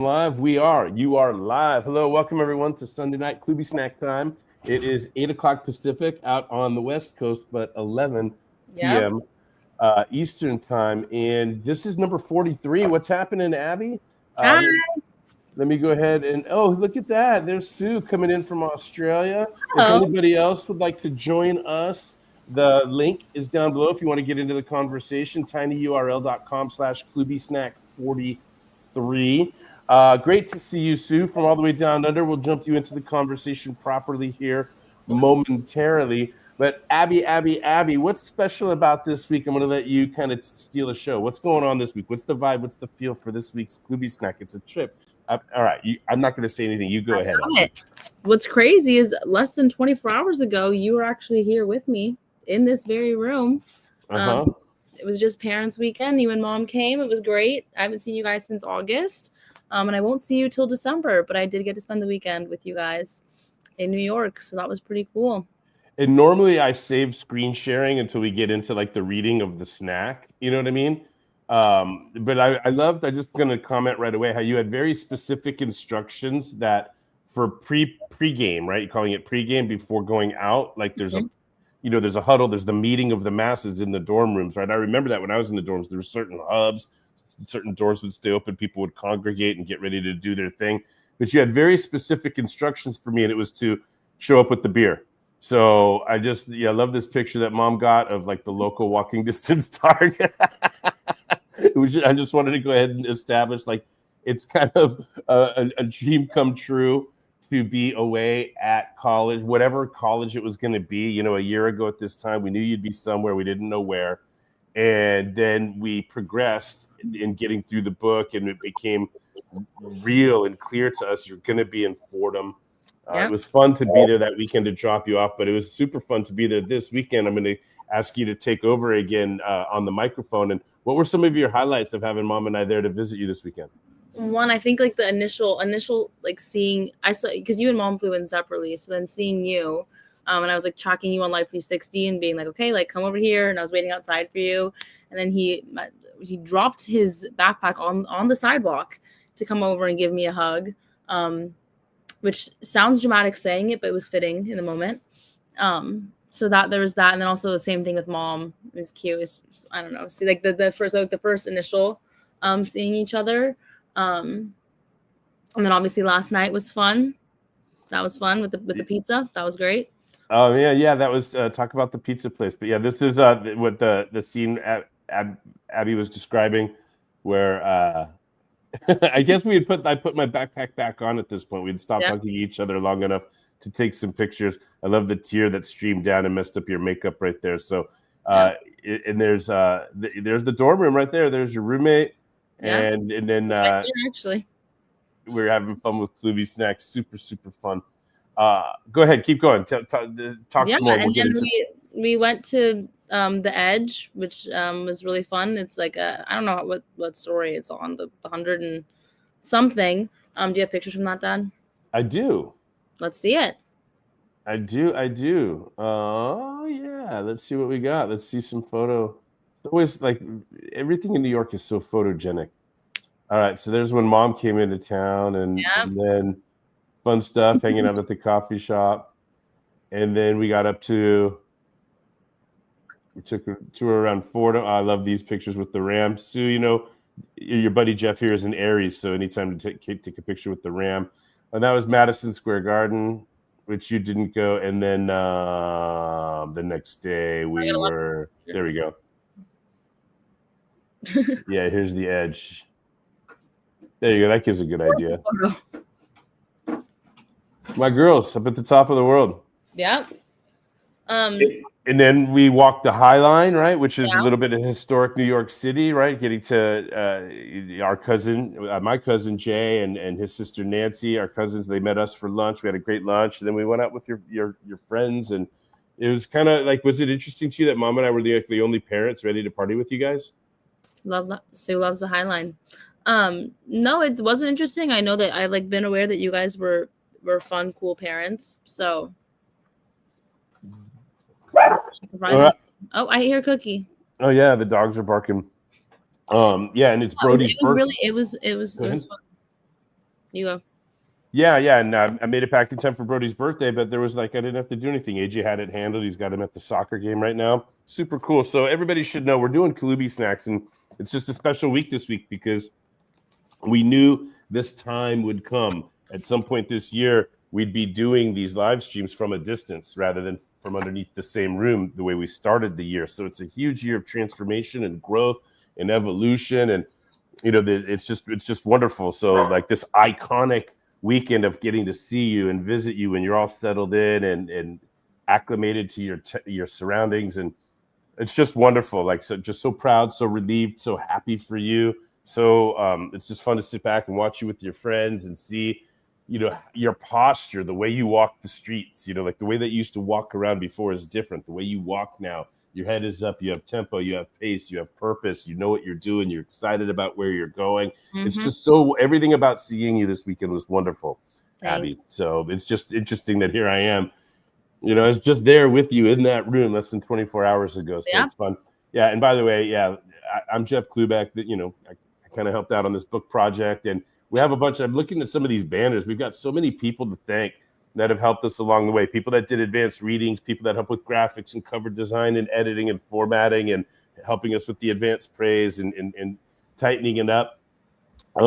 Live. You are live. Hello, welcome everyone to Sunday night KloobySnack time. It is 8 o'clock Pacific out on the West Coast, but 11 Yep. p.m. Eastern time. And this is number 43. What's happening, Abby? Hi. Let me go ahead and, look at that. There's Sue coming in from Australia. If Hello. anybody else would like to join us, the link is down below if you want to get into the conversation, tinyurl.com/KloobySnack43. Great to see you, Sue, from all the way down under. We'll jump you into the conversation properly here momentarily. But Abby, what's special about this week? I'm going to let you kind of steal a show. What's going on this week? What's the vibe? What's the feel for this week's KloobySnack? It's a trip. All right. I'm not going to say anything. You go ahead. What's crazy is less than 24 hours ago, you were actually here with me in this very room. It was just parents' weekend. You and Mom came. It was great. I haven't seen you guys since August. And I won't see you till December, but I did get to spend the weekend with you guys in New York. So that was pretty cool. And normally I save screen sharing until we get into like the reading of the snack. You know what I mean? But I'm just going to comment right away how you had very specific instructions that for pre-game, right? You're calling it pre-game before going out. Like there's there's a huddle, there's the meeting of the masses in the dorm rooms, right? I remember that when I was in the dorms, there were certain hubs, certain doors would stay open, people would congregate and get ready to do their thing. But you had very specific instructions for me, and it was to show up with the beer. So I love this picture that Mom got of like the local walking distance Target. I just wanted to go ahead and establish like it's kind of a dream come true to be away at college, whatever college it was going to be. You know, a year ago at this time, we knew you'd be somewhere. We didn't know where. And then we progressed in getting through the book, and it became real and clear to us you're going to be in Fordham. It was fun to be there that weekend to drop you off, but it was super fun to be there this weekend. I'm going to ask you to take over again on the microphone. And what were some of your highlights of having Mom and I there to visit you this weekend? One, I think like the initial like seeing, I saw, because you and Mom flew in separately. So then seeing you, and I was like tracking you on Life 360 and being like, okay, like come over here. And I was waiting outside for you. And then he dropped his backpack on the sidewalk to come over and give me a hug. Which sounds dramatic saying it, but it was fitting in the moment. So that there was that. And then also the same thing with Mom. It was cute. I don't know. See, like the first initial seeing each other. And then obviously last night was fun. That was fun with the pizza. That was great. Oh yeah. That was talk about the pizza place. But yeah, this is what the scene Abby was describing, where I guess I put my backpack back on at this point. We'd stopped hugging each other long enough to take some pictures. I love the tear that streamed down and messed up your makeup right there. So, and there's the dorm room right there. There's your roommate, and then actually we're having fun with KloobySnack. Super fun. Go ahead, keep going. Talk some more. And then we went to the Edge, which was really fun. It's like I don't know what story it's on, the 100 and something. Do you have pictures from that, Dad? I do. Let's see it. I do. Oh yeah, let's see what we got. Let's see some photo. It's always like everything in New York is so photogenic. All right, so there's when Mom came into town, and then fun stuff, hanging out at the coffee shop, and then we took a tour around Fordham. I love these pictures with the Ram. Sue, you know, your buddy Jeff here is in Aries, so anytime to take a picture with the Ram. And that was Madison Square Garden, which you didn't go. And then the next day there we go. Yeah, here's the Edge. There you go. That gives a good idea. My girls up at the top of the world. Yeah. And then we walked the High Line, right, which is a little bit of historic New York City, right? Getting to our cousin, my cousin Jay, and his sister Nancy, our cousins. They met us for lunch. We had a great lunch, and then we went out with your friends. And it was kind of like, was it interesting to you that Mom and I were the only parents ready to party with you guys? Love that. Sue loves the High Line. No, it wasn't interesting. I know that I been aware that you guys were fun, cool parents. So surprising. Oh, I hear Cookie. Oh yeah, the dogs are barking. Yeah, and it's Brody's. It was fun. You go. Yeah, and I made it back in time for Brody's birthday, but there was I didn't have to do anything. AJ had it handled. He's got him at the soccer game right now. Super cool. So everybody should know we're doing KloobySnacks, and it's just a special week this week because we knew this time would come. At some point this year, we'd be doing these live streams from a distance rather than from underneath the same room the way we started the year. So it's a huge year of transformation and growth and evolution, and it's just wonderful. So this iconic weekend of getting to see you and visit you when you're all settled in and acclimated to your surroundings, and it's just wonderful. Just so proud, so relieved, so happy for you. So it's just fun to sit back and watch you with your friends and see your posture, the way you walk the streets, the way that you used to walk around before is different. The way you walk now, your head is up, you have tempo, you have pace, you have purpose, you know what you're doing, you're excited about where you're going. Mm-hmm. It's just everything about seeing you this weekend was wonderful. Thanks. Abby. So it's just interesting that here I am, I was just there with you in that room less than 24 hours ago. So It's fun. Yeah. And by the way, I'm Jeff Klubeck. I kind of helped out on this book project, and we have I'm looking at some of these banners. We've got so many people to thank that have helped us along the way. People that did advanced readings, people that help with graphics and cover design and editing and formatting and helping us with the advanced praise and tightening it up.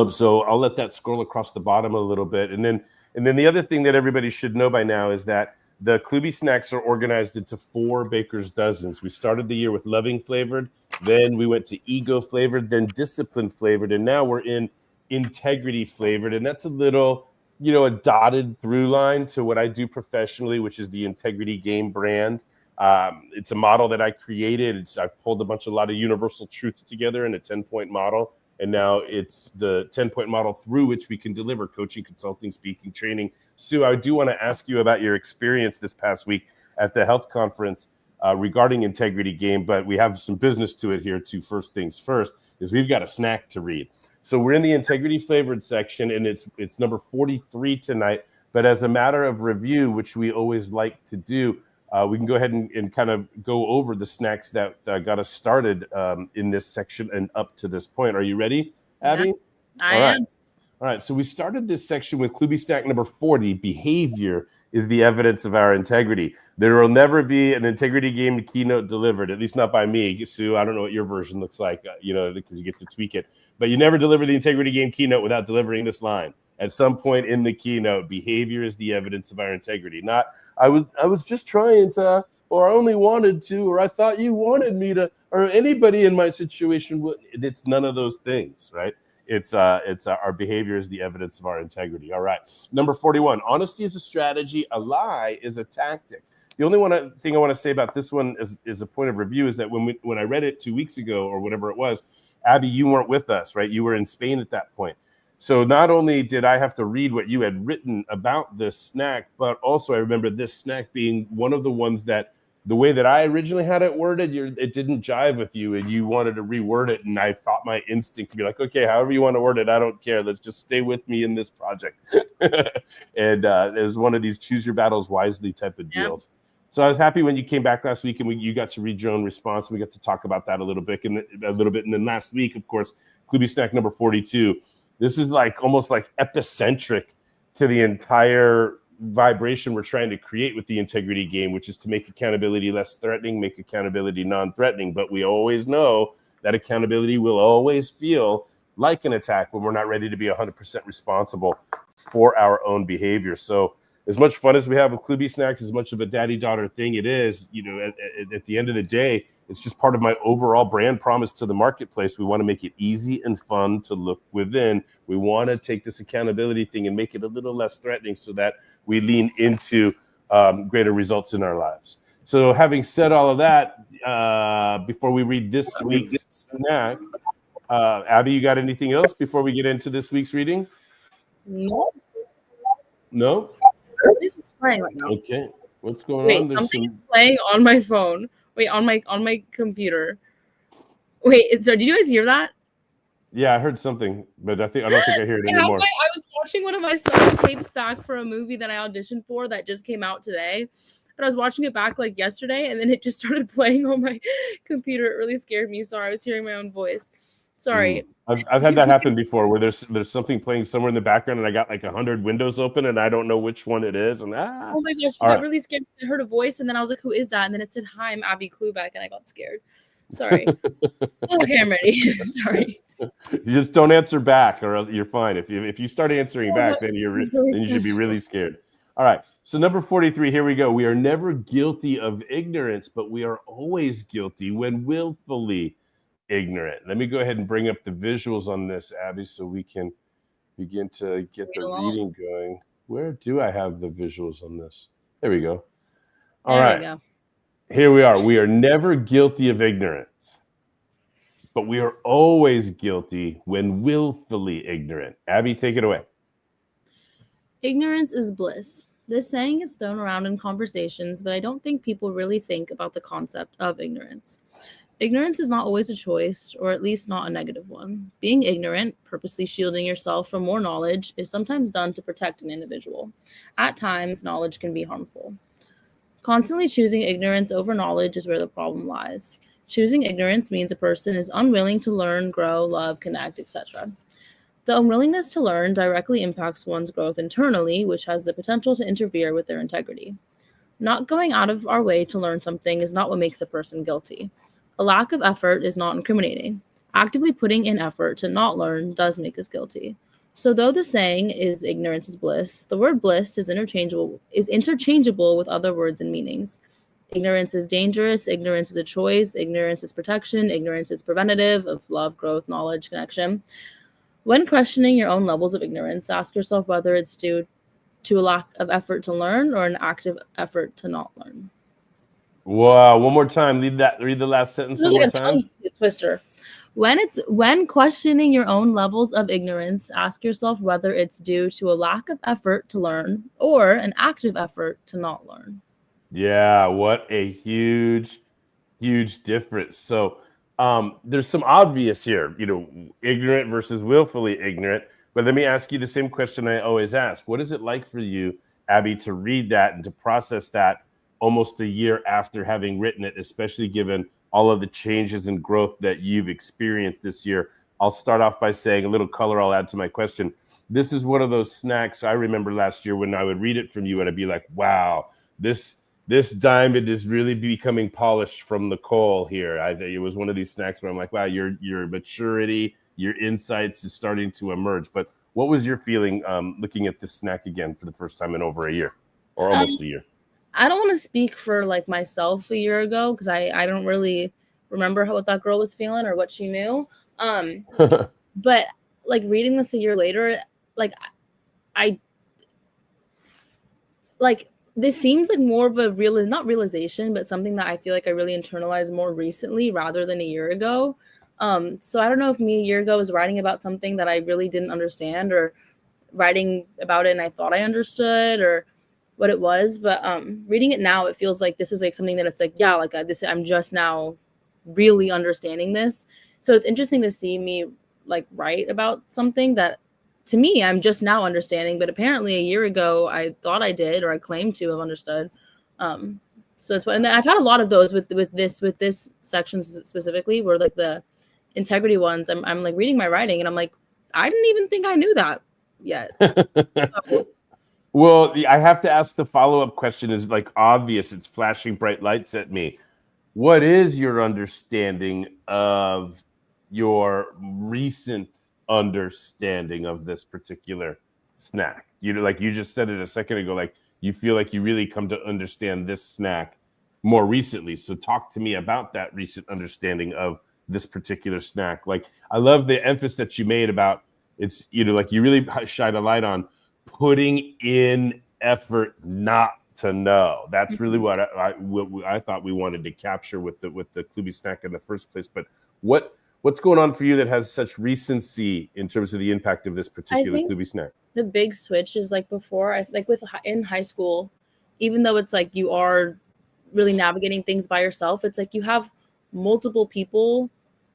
So I'll let that scroll across the bottom a little bit. And then the other thing that everybody should know by now is that the KloobySnacks are organized into 4 baker's dozens. We started the year with loving flavored, then we went to ego flavored, then discipline flavored, and now we're in integrity flavored. And that's a little, a dotted through line to what I do professionally, which is the Integrity Game brand. It's a model that I created. I've pulled a lot of universal truths together in a 10-point model. And now it's the 10-point model through which we can deliver coaching, consulting, speaking, training. Sue, I do want to ask you about your experience this past week at the health conference regarding Integrity Game, but we have some business to it here too. First things first is we've got a snack to read. So we're in the integrity flavored section, and it's number 43 tonight. But as a matter of review, which we always like to do, we can go ahead and kind of go over the snacks that got us started in this section and up to this point. Are you ready, Abby? Yeah, I am. All right. So we started this section with KloobySnack number 40. Behavior is the evidence of our integrity. There will never be an integrity game keynote delivered, at least not by me. Sue, I don't know what your version looks like, because you get to tweak it. But you never deliver the integrity game keynote without delivering this line. At some point in the keynote, behavior is the evidence of our integrity. Not, I was just trying to, or I only wanted to, or I thought you wanted me to, or anybody in my situation would. It's none of those things, right? It's our behavior is the evidence of our integrity. All right. Number 41, honesty is a strategy. A lie is a tactic. The only thing I want to say about this one is a point of review is that when I read it 2 weeks ago or whatever it was, Abby, you weren't with us, right? You were in Spain at that point. So not only did I have to read what you had written about this snack, but also I remember this snack being one of the ones that the way that I originally had it worded, it didn't jive with you and you wanted to reword it. And I thought my instinct to be like, okay, however you want to word it, I don't care. Let's just stay with me in this project. And it was one of these choose your battles wisely type of deals. Yeah. So I was happy when you came back last week and you got to read your own response. We got to talk about that a little bit. And then last week, of course, KloobySnack number 42. This is almost like epicentric to the entire vibration we're trying to create with the integrity game, which is to make accountability less threatening, make accountability non-threatening. But we always know that accountability will always feel like an attack when we're not ready to be 100% responsible for our own behavior. So as much fun as we have with KloobySnacks, as much of a daddy-daughter thing it is, at the end of the day, it's just part of my overall brand promise to the marketplace. We want to make it easy and fun to look within. We want to take this accountability thing and make it a little less threatening so that we lean into greater results in our lives. So having said all of that, before we read this week's snack, Abby, you got anything else before we get into this week's reading? No? What is playing right now? Okay. What's going on? Something is playing on my phone. Wait, on my computer. Wait, so did you guys hear that? Yeah, I heard something, but I don't think I hear it anymore. I was watching one of my son's tapes back for a movie that I auditioned for that just came out today. But I was watching it back yesterday, and then it just started playing on my computer. It really scared me. Sorry, I was hearing my own voice. Sorry. I've had that happen before where there's something playing somewhere in the background and I got like 100 windows open and I don't know which one it is. And Oh my gosh, I all got right. really scared. I heard a voice and then I was like, who is that? And then it said, hi, I'm Abby Klubeck, and I got scared. Sorry. Okay, I'm ready. Sorry. You just don't answer back or else you're fine. If you start answering back, then It's really then you should be stressful. really scared. All right. So number 43, here we go. We are never guilty of ignorance, but we are always guilty when willfully ignorant. Let me go ahead and bring up the visuals on this, Abby, so we can begin to get the reading going. Where do I have the visuals on this? There we go. All right. There we go. Here we are. We are never guilty of ignorance, but we are always guilty when willfully ignorant. Abby, take it away. Ignorance is bliss. This saying is thrown around in conversations, but I don't think people really think about the concept of ignorance. Ignorance is not always a choice, or at least not a negative one. Being ignorant, purposely shielding yourself from more knowledge, is sometimes done to protect an individual. At times, knowledge can be harmful. Constantly choosing ignorance over knowledge is where the problem lies. Choosing ignorance means a person is unwilling to learn, grow, love, connect, etc. The unwillingness to learn directly impacts one's growth internally, which has the potential to interfere with their integrity. Not going out of our way to learn something is not what makes a person guilty. A lack of effort is not incriminating. Actively putting in effort to not learn does make us guilty. So though the saying is ignorance is bliss, the word bliss is interchangeable with other words and meanings. Ignorance is dangerous, ignorance is a choice, ignorance is protection, ignorance is preventative of love, growth, knowledge, connection. When questioning your own levels of ignorance, ask yourself whether it's due to a lack of effort to learn or an active effort to not learn. Wow, one more time. Read the last sentence one more time. Tongue twister. When questioning your own levels of ignorance, ask yourself whether it's due to a lack of effort to learn or an active effort to not learn. Yeah, what a huge difference. So there's some obvious here, ignorant versus willfully ignorant. But let me ask you the same question I always ask. What is it like for you, Abby, to read that and to process that almost a year after having written it, especially given all of the changes and growth that you've experienced this year? I'll start off by saying a little color I'll add to my question. This is one of those snacks I remember last year when I would read it from you and I'd be like, wow, this diamond is really becoming polished from the coal here. It was one of these snacks where I'm like, wow, your maturity, your insights is starting to emerge. But what was your feeling looking at this snack again for the first time in over a year or almost a year? I don't want to speak for like myself a year ago because I don't really remember what that girl was feeling or what she knew. But like reading this a year later, like I like this seems like more of a not realization, but something that I feel like I really internalized more recently rather than a year ago. So I don't know if me a year ago was writing about something that I really didn't understand or writing about it and I thought I understood or what it was, but reading it now, it feels like this is like something that it's like, yeah, like this, I'm just now really understanding this. So it's interesting to see me like write about something that to me, I'm just now understanding, but apparently a year ago, I thought I did, or I claimed to have understood. So it's what, and I've had a lot of those with this section specifically, where like the integrity ones, I'm like reading my writing, and I'm like, I didn't even think I knew that yet. Well, I have to ask the follow-up question is like obvious. It's flashing bright lights at me. What is your understanding of your recent understanding of this particular snack? Like you just said it a second ago, like you feel like you really come to understand this snack more recently. So talk to me about that recent understanding of this particular snack. Like I love the emphasis that you made about it's, like you really shine a light on putting in effort not to know. That's really what I thought we wanted to capture with the KloobySnack in the first place. But what's going on for you that has such recency in terms of the impact of this particular KloobySnack? The big switch is like before, in high school, even though it's like you are really navigating things by yourself, it's like you have multiple people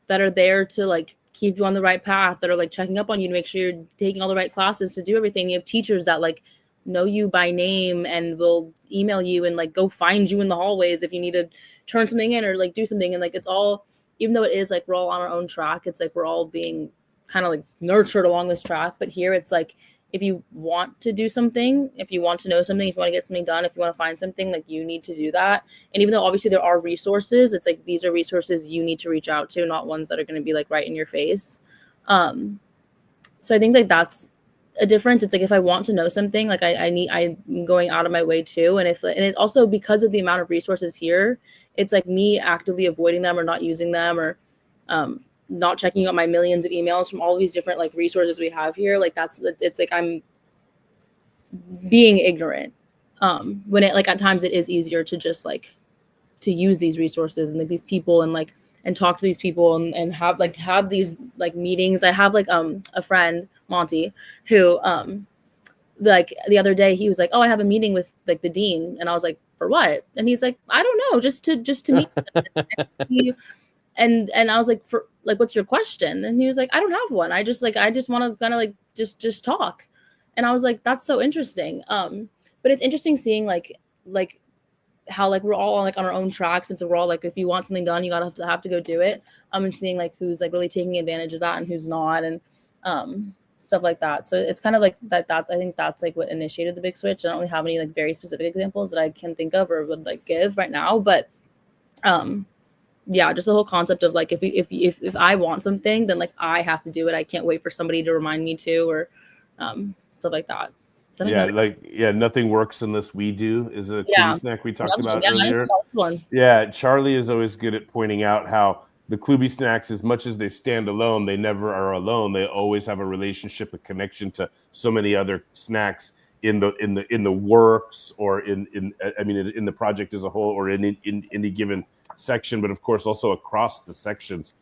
that are there to like keep you on the right path, that are like checking up on you to make sure you're taking all the right classes to do everything. You have teachers that like know you by name and will email you and like go find you in the hallways if you need to turn something in or like do something. And like it's all even though it is like we're all on our own track, it's like we're all being kind of like nurtured along this track. But here it's like, if you want to do something, if you want to know something, if you want to get something done, if you want to find something, like you need to do that. And even though obviously there are resources, it's like these are resources you need to reach out to, not ones that are going to be like right in your face. So I think like that's a difference. It's like if I want to know something, like I'm going out of my way too. And it also, because of the amount of resources here, it's like me actively avoiding them or not using them, or not checking out my millions of emails from all these different like resources we have here. Like it's like I'm being ignorant. When it like at times it is easier to just like to use these resources and like these people and like and talk to these people and have these like meetings. I have like a friend, Monty, who like the other day he was like, oh, I have a meeting with like the dean, and I was like, for what? And he's like, I don't know, just to meet and see. And I was like, for like, what's your question? And he was like, I don't have one. I just want to kind of like just talk. And I was like, that's so interesting. But it's interesting seeing like how like we're all on like on our own tracks, and so we're all like, if you want something done, you gotta have to go do it. And seeing like who's like really taking advantage of that and who's not, and stuff like that. So it's kind of like that's I think that's like what initiated the big switch. I don't really have any like very specific examples that I can think of or would like give right now, but yeah, just the whole concept of like if I want something, then like I have to do it. I can't wait for somebody to remind me to, or stuff like that. Nothing works unless we do is a KloobySnack we talked about earlier. Yeah, Charlie is always good at pointing out how the KloobySnacks, as much as they stand alone, they never are alone. They always have a relationship, a connection to so many other snacks in the works, or in the project as a whole, or in any given section, but of course also across the sections.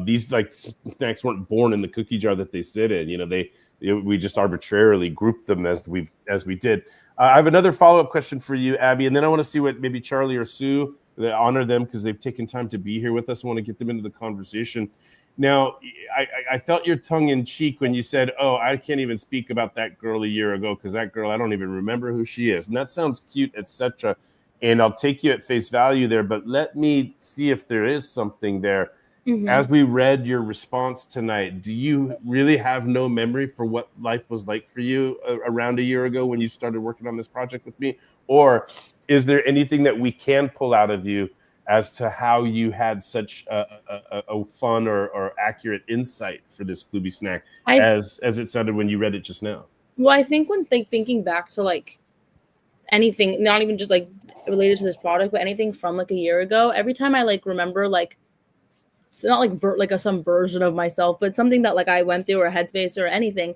These like snacks weren't born in the cookie jar that they sit in. We just arbitrarily grouped them as we did. I have another follow-up question for you, Abby, and then I want to see what maybe Charlie or Sue, they honor them because they've taken time to be here with us. I want to get them into the conversation. Now, I felt your tongue in cheek when you said, oh, I can't even speak about that girl a year ago because that girl, I don't even remember who she is. And that sounds cute, etc. And I'll take you at face value there, but let me see if there is something there. Mm-hmm. As we read your response tonight, do you really have no memory for what life was like for you around a year ago when you started working on this project with me? Or is there anything that we can pull out of you as to how you had such a fun or accurate insight for this KloobySnack as it sounded when you read it just now? Well, I think when thinking back to like anything, not even just like related to this product, but anything from like a year ago, every time I like remember like, it's not like some version of myself, but something that like I went through, or a headspace or anything,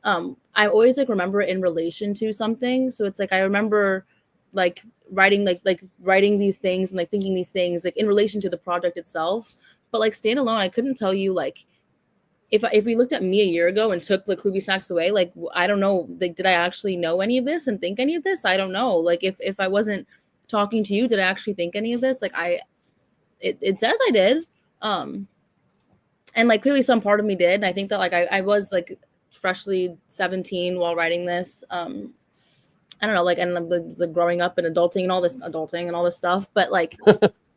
I always like remember it in relation to something. So it's like I remember like writing these things and like thinking these things like in relation to the project itself. But like standalone, I couldn't tell you like if we looked at me a year ago and took the KloobySnacks away, like I don't know, like did I actually know any of this and think any of this? I don't know. Like if I wasn't talking to you, did I actually think any of this? Like it says I did. And like clearly some part of me did. And I think that like I was like freshly 17 while writing this. I don't know, like, and like growing up and adulting and all this stuff. But like,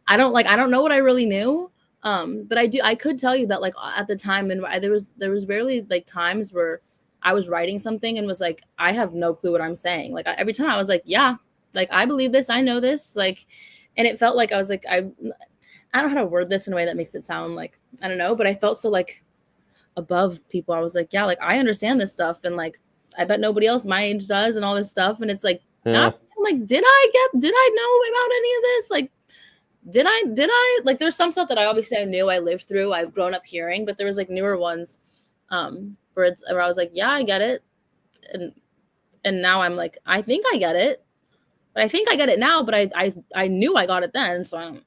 I don't know what I really knew. But I could tell you that like at the time, and there was rarely like times where I was writing something and was like, I have no clue what I'm saying. Like every time I was like, yeah, like I believe this, I know this, like, and it felt like I was like, I don't know how to word this in a way that makes it sound like, I don't know, but I felt so like above people. I was like, yeah, like I understand this stuff. And like, I bet nobody else my age does and all this stuff. And it's like, not like, did I know about any of this? Like, did I like, there's some stuff that I obviously I knew, I lived through, I've grown up hearing, but there was like newer ones where I was like, yeah, I get it. And now I'm like, I think I get it, but I think I get it now, but I knew I got it then. So I'm,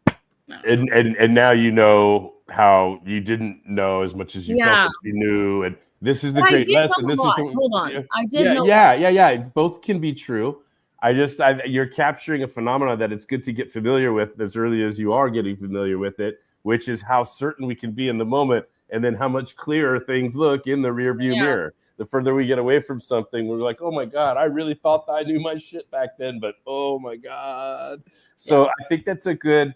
And now you know how you didn't know as much as you felt that you knew, and this is the great lesson. This is hold on. I did know. Yeah. Both can be true. You're capturing a phenomenon that it's good to get familiar with as early as you are getting familiar with it, which is how certain we can be in the moment, and then how much clearer things look in the rearview mirror. The further we get away from something, we're like, oh my God, I really thought that I knew my shit back then, but oh my God. So I think that's a good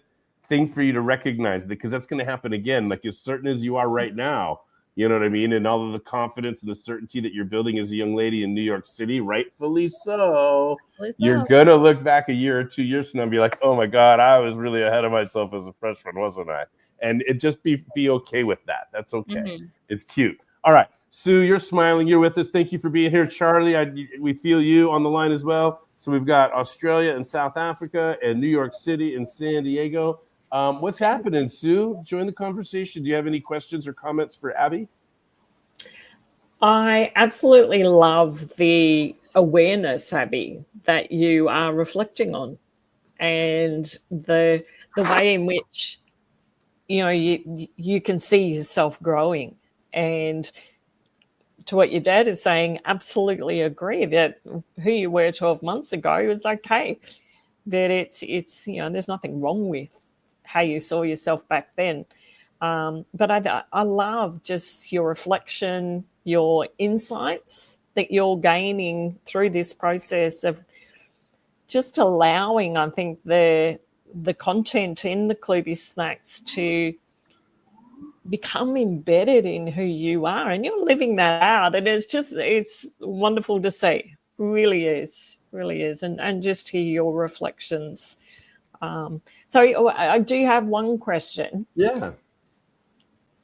thing for you to recognize, because that's going to happen again. Like, as certain as you are right now, you know what I mean? And all of the confidence and the certainty that you're building as a young lady in New York City, rightfully so, you're going to look back a year or 2 years from now and be like, oh my God, I was really ahead of myself as a freshman, wasn't I? And it just be okay with that. That's okay. It's cute. All right. Sue, you're smiling. You're with us. Thank you for being here. Charlie, we feel you on the line as well. So we've got Australia and South Africa and New York City and San Diego. What's happening, Sue? Join the conversation. Do you have any questions or comments for Abby? I absolutely love the awareness, Abby, that you are reflecting on, and the way in which you can see yourself growing. And to what your dad is saying, absolutely agree that who you were 12 months ago is okay. That it's there's nothing wrong with how you saw yourself back then. But I love just your reflection, your insights that you're gaining through this process of just allowing, I think, the content in the KloobySnacks to become embedded in who you are, and you're living that out. And it's wonderful to see. Really is. And just hear your reflections. So I do have one question. Yeah.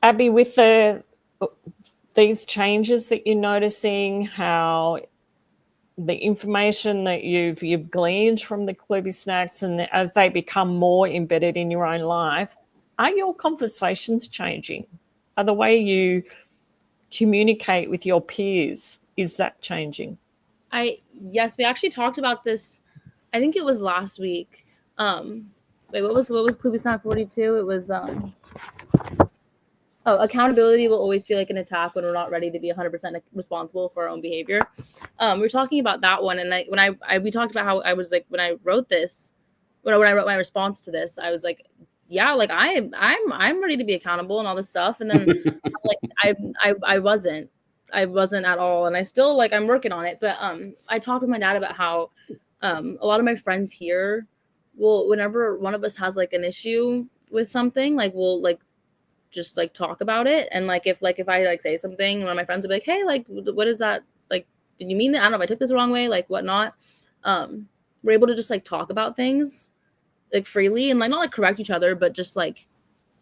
Abby, with these changes that you're noticing, how the information that you've gleaned from the KloobySnacks, and as they become more embedded in your own life, are your conversations changing? Are the way you communicate with your peers, is that changing? Yes, we actually talked about this. I think it was last week. Wait, what was KloobySnack 42? It was accountability will always feel like an attack when we're not ready to be 100% responsible for our own behavior. We were talking about that one, and we talked about how I was like, when I wrote this, when I wrote my response to this, I was like, yeah, like I'm ready to be accountable and all this stuff, and then like I wasn't at all, and I still, like, I'm working on it. But I talked with my dad about how a lot of my friends here will, whenever one of us has like an issue with something, like we'll like just like talk about it, and like if I like say something, one of my friends will be like, hey, like what is that, like did you mean that? I don't know if I took this the wrong way, like whatnot. We're able to just like talk about things like freely, and like not like correct each other, but just like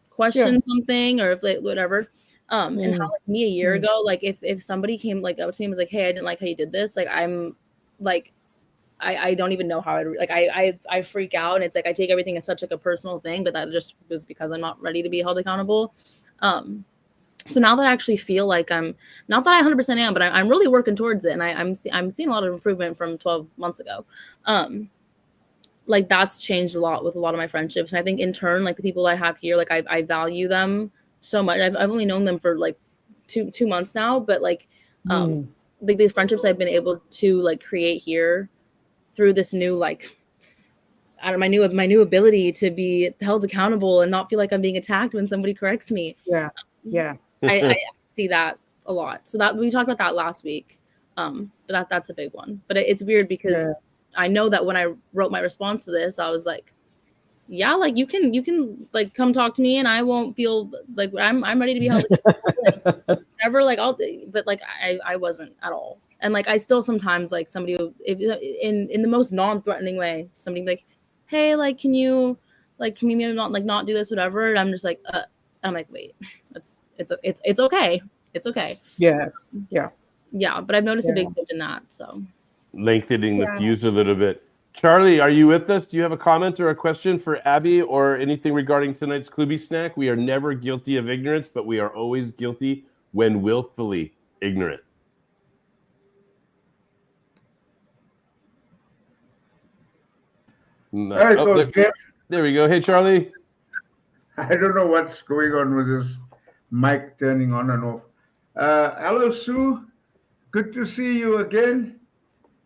question something, or if like whatever. And how like me a year ago, like if somebody came like up to me and was like, hey, I didn't like how you did this, like I'm like I don't even know how I freak out, and it's like I take everything as such like a personal thing, but that just was because I'm not ready to be held accountable. So now that I actually feel like I'm, not that I 100% am, but I'm really working towards it, and I'm seeing a lot of improvement from 12 months ago. Like that's changed a lot with a lot of my friendships, and I think in turn, like the people I have here, like I value them so much. I've only known them for like two months now, but like the friendships I've been able to like create here through this new, like, I don't know, my new ability to be held accountable and not feel like I'm being attacked when somebody corrects me. Yeah. I see that a lot. So that we talked about that last week. But that's a big one. But it's weird because I know that when I wrote my response to this, I was like, yeah, like you can like come talk to me, and I won't feel like I'm ready to be held accountable. Never, like but like I wasn't at all. And like I still sometimes, like somebody will, if in the most non-threatening way, somebody be like, hey, like can you not do this, whatever. And I'm just like I'm like, wait, it's okay, it's okay. Yeah, but I've noticed a big shift in that. So lengthening the fuse a little bit. Charlie, are you with us? Do you have a comment or a question for Abby or anything regarding tonight's KloobySnack? We are never guilty of ignorance, but we are always guilty when willfully ignorant. No. There we go. Hey, Charlie. I don't know what's going on with this mic turning on and off. Hello, Sue. Good to see you again.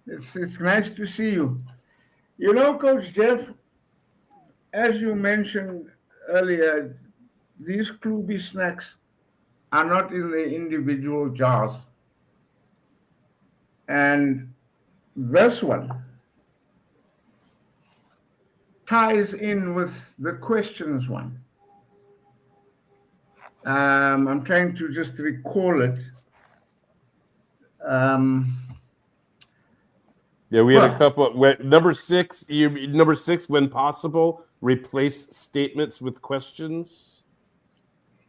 It's nice to see you. You know, Coach Jeff, as you mentioned earlier, these KloobySnacks are not in the individual jars. And this one ties in with the questions one. I'm trying to just recall it. Yeah, we had a Well- couple. Number six, when possible, replace statements with questions.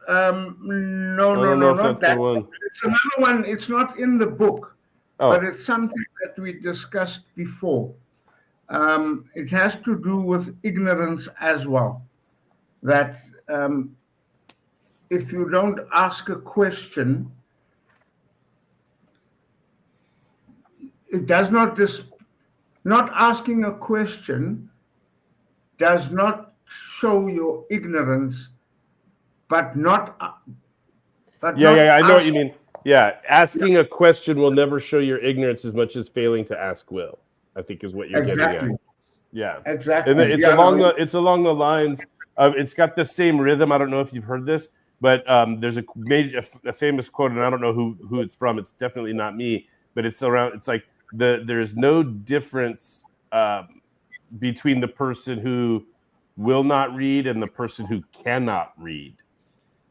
No, I no, don't no, know if not that's the that. one. It's another one. It's not in the book, Oh, but it's something that we discussed before. It has to do with ignorance as well. That if you don't ask a question, it does not not asking a question does not show your ignorance, but not yeah. I know what ask- you mean. Yeah, asking a question will never show your ignorance as much as failing to ask will. I think is what you're getting Exactly. at. Yeah, Exactly. and it's Yeah, along no, the lines of, it's got the same rhythm. I don't know if you've heard this, but there's a famous quote, and I don't know who it's from. It's definitely not me, but it's around. It's like there's no difference between the person who will not read and the person who cannot read,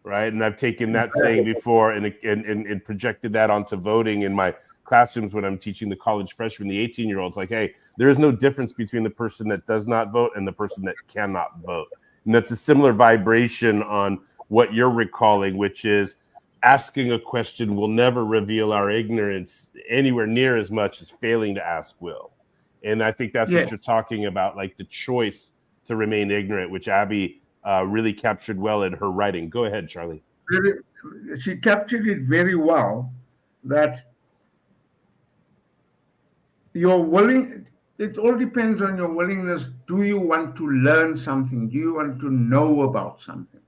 right? And I've taken that saying before and projected that onto voting in my classrooms when I'm teaching the college freshmen, the 18-year-olds, like, hey, there is no difference between the person that does not vote and the person that cannot vote. And that's a similar vibration on what you're recalling, which is asking a question will never reveal our ignorance anywhere near as much as failing to ask will. And I think that's what you're talking about, like the choice to remain ignorant, which Abby really captured well in her writing. Go ahead, Charlie. she captured it very well. That you're willing. It all depends on your willingness. Do you want to learn something? Do you want to know about something?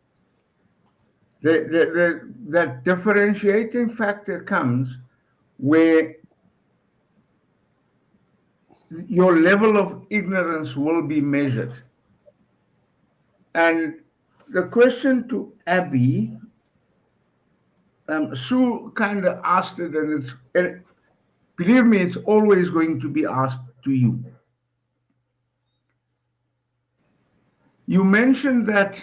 That differentiating factor comes where your level of ignorance will be measured. And the question to Abby, Sue kind of asked it, and believe me, it's always going to be asked to you. You mentioned that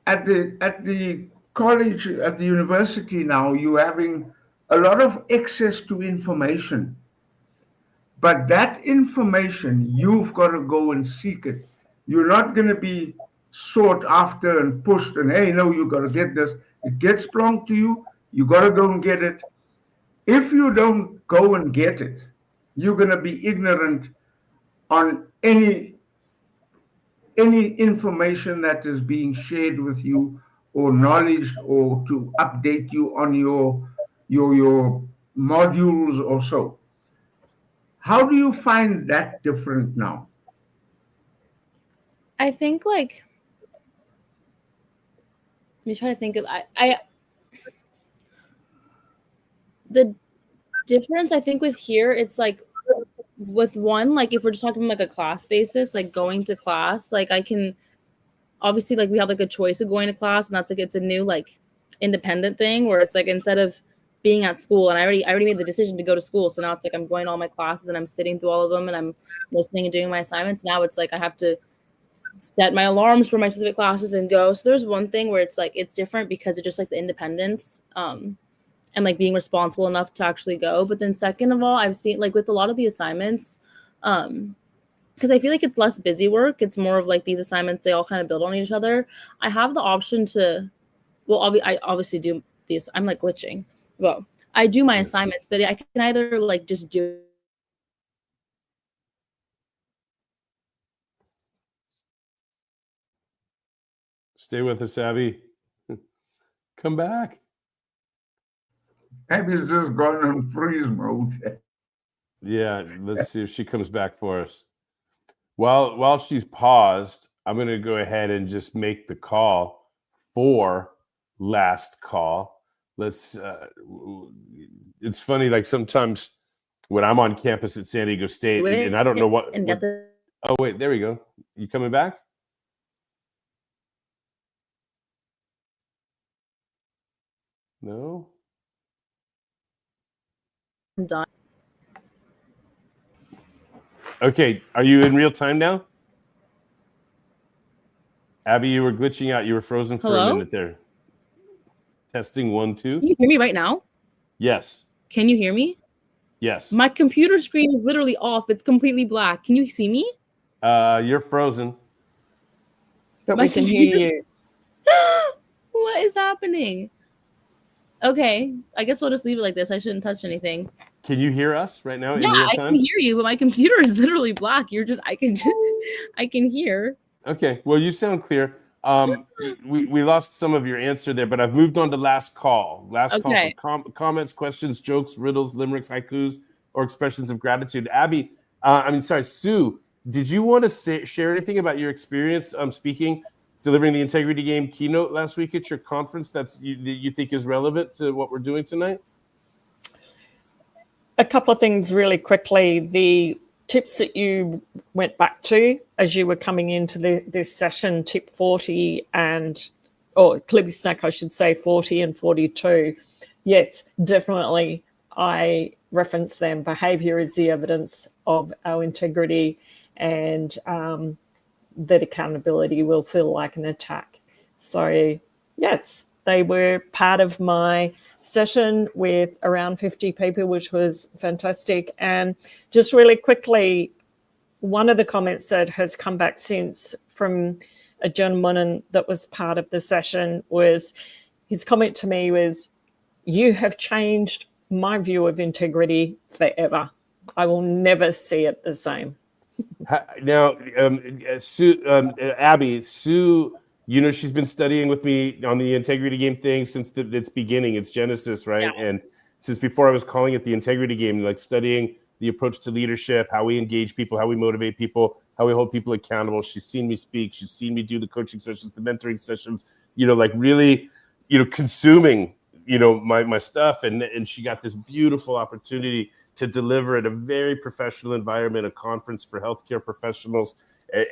at the college, at the university now, you're having a lot of access to information. But that information, you've got to go and seek it. You're not going to be sought after and pushed and, hey, no, you got to get this. It gets belonged to you. You got to go and get it. If you don't go and get it, you're going to be ignorant on any information that is being shared with you, or knowledge, or to update you on your modules or so. How do you find that different now? I think like you try to think of I the difference I think with here, it's like with one, like if we're just talking like a class basis, like going to class, like I can obviously like we have like a choice of going to class, and that's like it's a new like independent thing where it's like instead of being at school, and I already made the decision to go to school, so now it's like I'm going to all my classes and I'm sitting through all of them and I'm listening and doing my assignments. Now it's like I have to set my alarms for my specific classes and go. So there's one thing where it's like it's different because it's just like the independence and like being responsible enough to actually go. But then second of all, I've seen like with a lot of the assignments, because I feel like it's less busy work. It's more of like these assignments, they all kind of build on each other. I have the option to, well, I obviously do these. I'm like glitching. Well, I do my assignments, but I can either like just do. Stay with us, Abby. Come back. Abby's just gone on freeze mode. Yeah, let's see if she comes back for us. While she's paused, I'm going to go ahead and just make the call for last call. Let's. It's funny, like sometimes when I'm on campus at San Diego State, and I don't know what. And get the. Oh wait, there we go. You coming back? No. Done. Okay, are you in real time now? Abby, you were glitching out. You were frozen for Hello? a minute there. Testing 1, 2. Can you hear me right now? Yes. Can you hear me? Yes. My computer screen is literally off. It's completely black. Can you see me? You're frozen. But My we can hear computer's- you. What is happening? Okay, I guess we'll just leave it like this. I shouldn't touch anything. Can you hear us right now in Yeah, real I time? can hear you, but my computer is literally black. I can hear. Okay, well, you sound clear. We lost some of your answer there, but I've moved on to last call. Last Okay. call for comments, questions, jokes, riddles, limericks, haikus, or expressions of gratitude. Abby, Sue, did you want to share anything about your experience speaking, delivering the Integrity Game keynote last week at your conference that you think is relevant to what we're doing tonight? A couple of things really quickly. The tips that you went back to as you were coming into this session, tip 40 or KloobySnack, I should say, 40 and 42. Yes, definitely. I reference them. Behavior is the evidence of our integrity, and that accountability will feel like an attack. So, yes, they were part of my session with around 50 people, which was fantastic. And just really quickly, one of the comments that has come back since from a gentleman that was part of the session was, his comment to me was, "You have changed my view of integrity forever. I will never see it the same." Now, Abby, Sue, she's been studying with me on the Integrity Game thing since its beginning, its genesis, right? Yeah. And since before I was calling it the Integrity Game, like studying the approach to leadership, how we engage people, how we motivate people, how we hold people accountable. She's seen me speak. She's seen me do the coaching sessions, the mentoring sessions, like really, consuming, my stuff. And she got this beautiful opportunity to deliver at a very professional environment, a conference for healthcare professionals,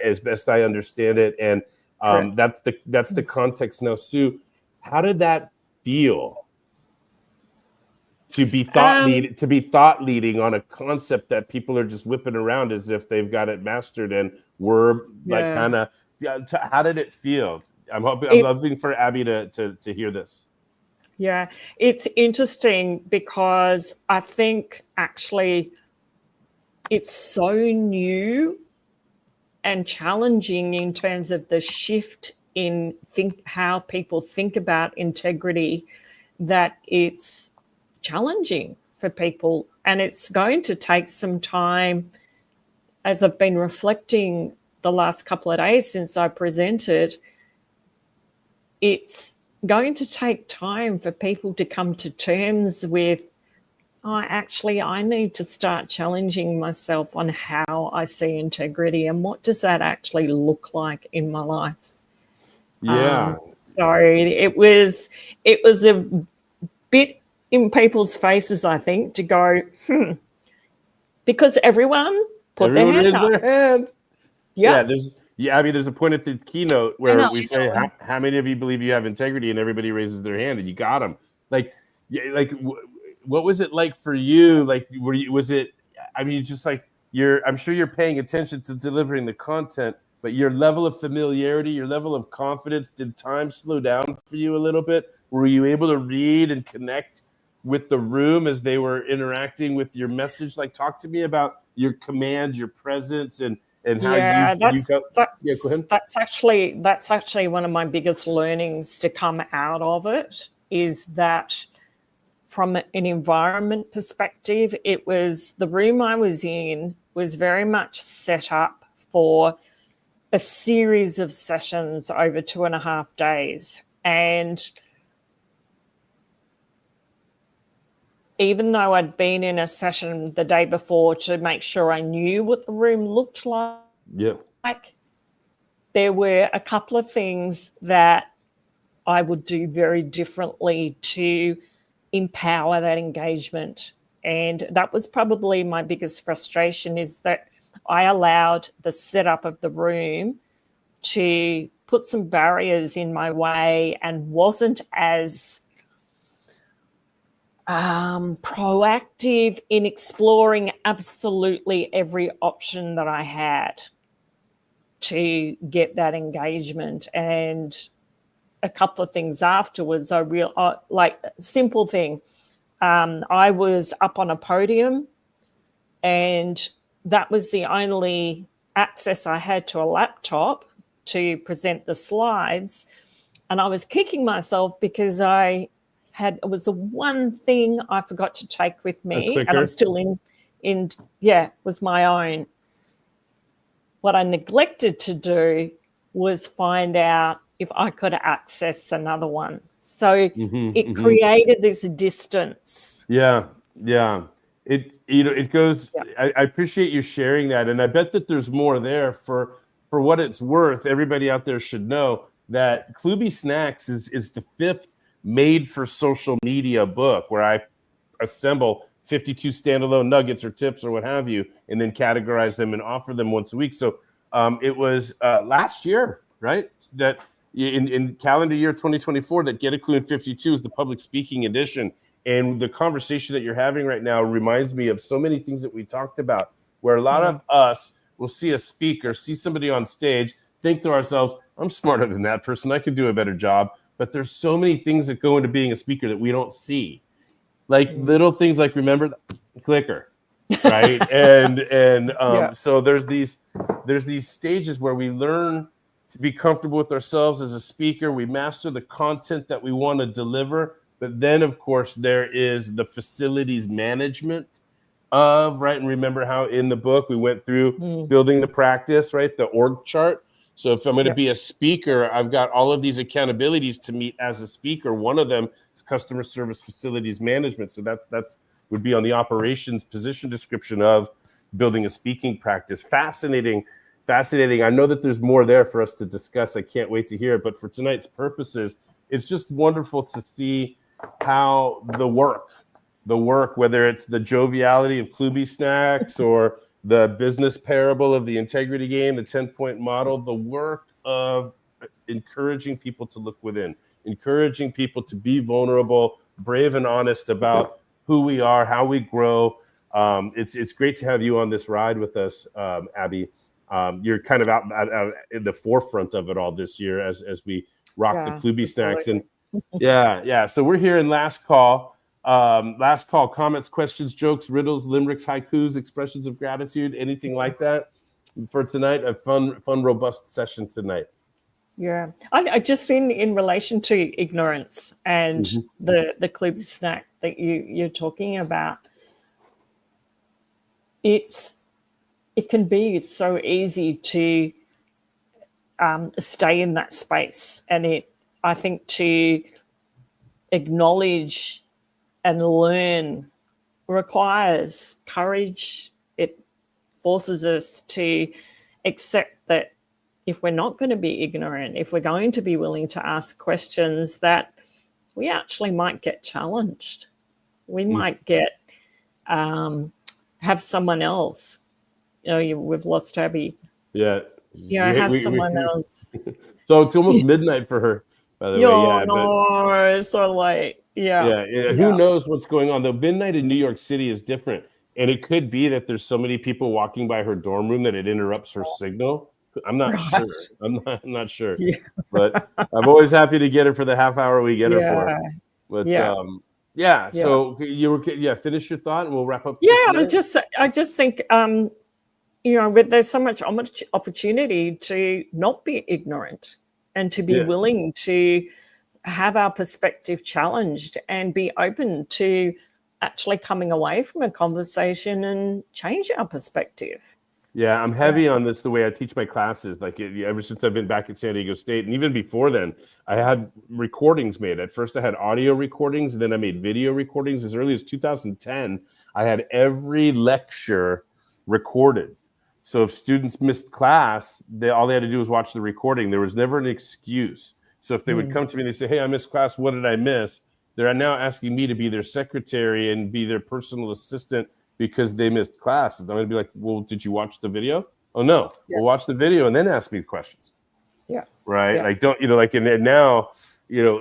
as best I understand it. And that's the context. Now, Sue, how did that feel to be thought leading on a concept that people are just whipping around as if they've got it mastered, and we're like kind of, how did it feel? I'm loving for Abby to hear this. Yeah, it's interesting because I think actually it's so new and challenging in terms of the shift in how people think about integrity, that it's challenging for people. And it's going to take some time, as I've been reflecting the last couple of days since I presented, it's going to take time for people to come to terms with, I need to start challenging myself on how I see integrity and what does that actually look like in my life. Yeah. So it was a bit in people's faces, I think, to go, because everyone put their hand up. Their hand. Yeah. There's a point at the keynote where we say, how many of you believe you have integrity? And everybody raises their hand, and you got them. What was it like for you? Like, I'm sure you're paying attention to delivering the content, but your level of familiarity, your level of confidence, did time slow down for you a little bit? Were you able to read and connect with the room as they were interacting with your message? Like, talk to me about your command, your presence, and how that's actually one of my biggest learnings to come out of it, is that from an environment perspective, it was, the room I was in was very much set up for a series of sessions over 2.5 days. And even though I'd been in a session the day before to make sure I knew what the room looked like, there were a couple of things that I would do very differently to empower that engagement. And that was probably my biggest frustration, is that I allowed the setup of the room to put some barriers in my way and wasn't as proactive in exploring absolutely every option that I had to get that engagement. And a couple of things afterwards, like simple thing. I was up on a podium, and that was the only access I had to a laptop to present the slides. And I was kicking myself because it was the one thing I forgot to take with me, and I'm still was my own. What I neglected to do was find out if I could access another one. So it created this distance. Yeah. It goes. Yeah. I appreciate you sharing that, and I bet that there's more there. For what it's worth, everybody out there should know that KloobySnacks is the 5th made for social media book, where I assemble 52 standalone nuggets or tips or what have you, and then categorize them and offer them once a week. So it was last year, right? That in calendar year 2024, that Get a Clue in 52 is the public speaking edition. And the conversation that you're having right now reminds me of so many things that we talked about, where a lot of us will see a speaker, see somebody on stage, think to ourselves, I'm smarter than that person. I could do a better job. But there's so many things that go into being a speaker that we don't see. Like little things like, remember the clicker, right? So there's these stages where we learn to be comfortable with ourselves as a speaker. We master the content that we want to deliver. But then, of course, there is the facilities management of, right? And remember how in the book we went through building the practice, right? The org chart. So if I'm going to be a speaker, I've got all of these accountabilities to meet as a speaker. One of them is customer service facilities management. So that's would be on the operations position description of building a speaking practice. Fascinating. I know that there's more there for us to discuss. I can't wait to hear it. But for tonight's purposes, it's just wonderful to see how the work, whether it's the joviality of KloobySnacks or the business parable of the integrity game, the 10-point model, the work of encouraging people to look within, encouraging people to be vulnerable, brave and honest about who we are, how we grow. It's great to have you on this ride with us, Abby. You're kind of out in the forefront of it all this year as we rock the KloobySnacks. And so we're here in last call. Comments, questions, jokes, riddles, limericks, haikus, expressions of gratitude, anything like that for tonight. A fun, robust session tonight. Yeah, I just in relation to ignorance and the KloobySnack that you're talking about, it can be so easy to stay in that space, and I think to acknowledge and learn requires courage. It forces us to accept that if we're not going to be ignorant, if we're going to be willing to ask questions, that we actually might get challenged. We might get have someone else. We've lost Abby. Yeah. Have someone else. So it's almost midnight for her, by the way. It's so late. Yeah. Who knows what's going on? The midnight in New York City is different. And it could be that there's so many people walking by her dorm room that it interrupts her signal. I'm not sure. I'm not sure. Yeah. But I'm always happy to get her for the half hour we get her for. But so you were finish your thought and we'll wrap up. I just think there's so much opportunity to not be ignorant and to be willing to have our perspective challenged and be open to actually coming away from a conversation and change our perspective. Yeah, I'm heavy on this the way I teach my classes. Like ever since I've been back at San Diego State, and even before then, I had recordings made. At first, I had audio recordings, and then I made video recordings. As early as 2010, I had every lecture recorded. So if students missed class, all they had to do was watch the recording. There was never an excuse. So if they would come to me and they say, hey, I missed class, what did I miss? They're now asking me to be their secretary and be their personal assistant because they missed class. And I'm going to be like, well, did you watch the video? Oh, no. Yeah. Well, watch the video and then ask me the questions. Yeah. Right? Yeah. Like, don't, and now,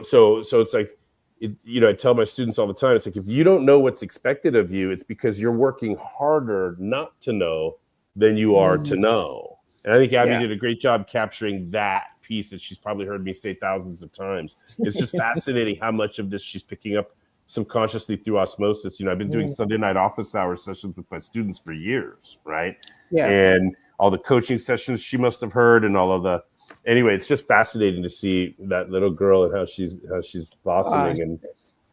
so it's like, I tell my students all the time, it's like, if you don't know what's expected of you, it's because you're working harder not to know than you are to know. And I think Abby did a great job capturing that piece that she's probably heard me say thousands of times. It's just fascinating how much of this she's picking up subconsciously through osmosis. I've been doing Sunday night office hour sessions with my students for years, right? Yeah. And all the coaching sessions she must have heard, and all of the. Anyway, it's just fascinating to see that little girl and how she's blossoming and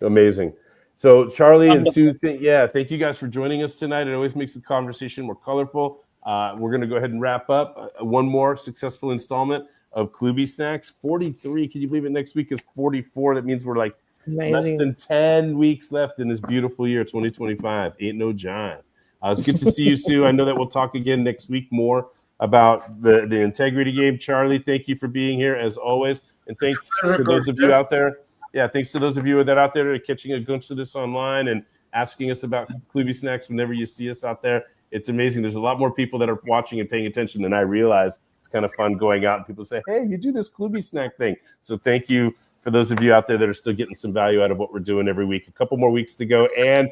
amazing. So Charlie and Sue, thank you guys for joining us tonight. It always makes the conversation more colorful. We're going to go ahead and wrap up. One more successful installment of KloobySnacks. 43. Can you believe it? Next week is 44. That means we're like less than 10 weeks left in this beautiful year, 2025. Ain't no John. It's good to see you, Sue. I know that we'll talk again next week more about the integrity game. Charlie, thank you for being here as always. And thanks to those of you out there. Yeah, thanks to those of you that are out there are catching a glimpse of this online and asking us about KloobySnacks whenever you see us out there. It's amazing. There's a lot more people that are watching and paying attention than I realize. It's kind of fun going out and people say, hey, you do this KloobySnack thing. So thank you for those of you out there that are still getting some value out of what we're doing every week. A couple more weeks to go. And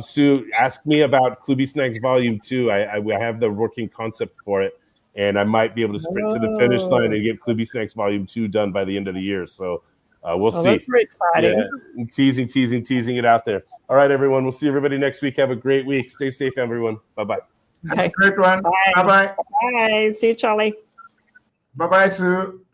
Sue, ask me about KloobySnacks Volume 2. I have the working concept for it, and I might be able to sprint to the finish line and get KloobySnacks Volume 2 done by the end of the year. So we'll see. That's very exciting. Yeah, teasing it out there. All right, everyone. We'll see everybody next week. Have a great week. Stay safe, everyone. Bye-bye. Okay. Have a great one. Bye-bye. Bye. See you, Charlie. Bye-bye, Sue.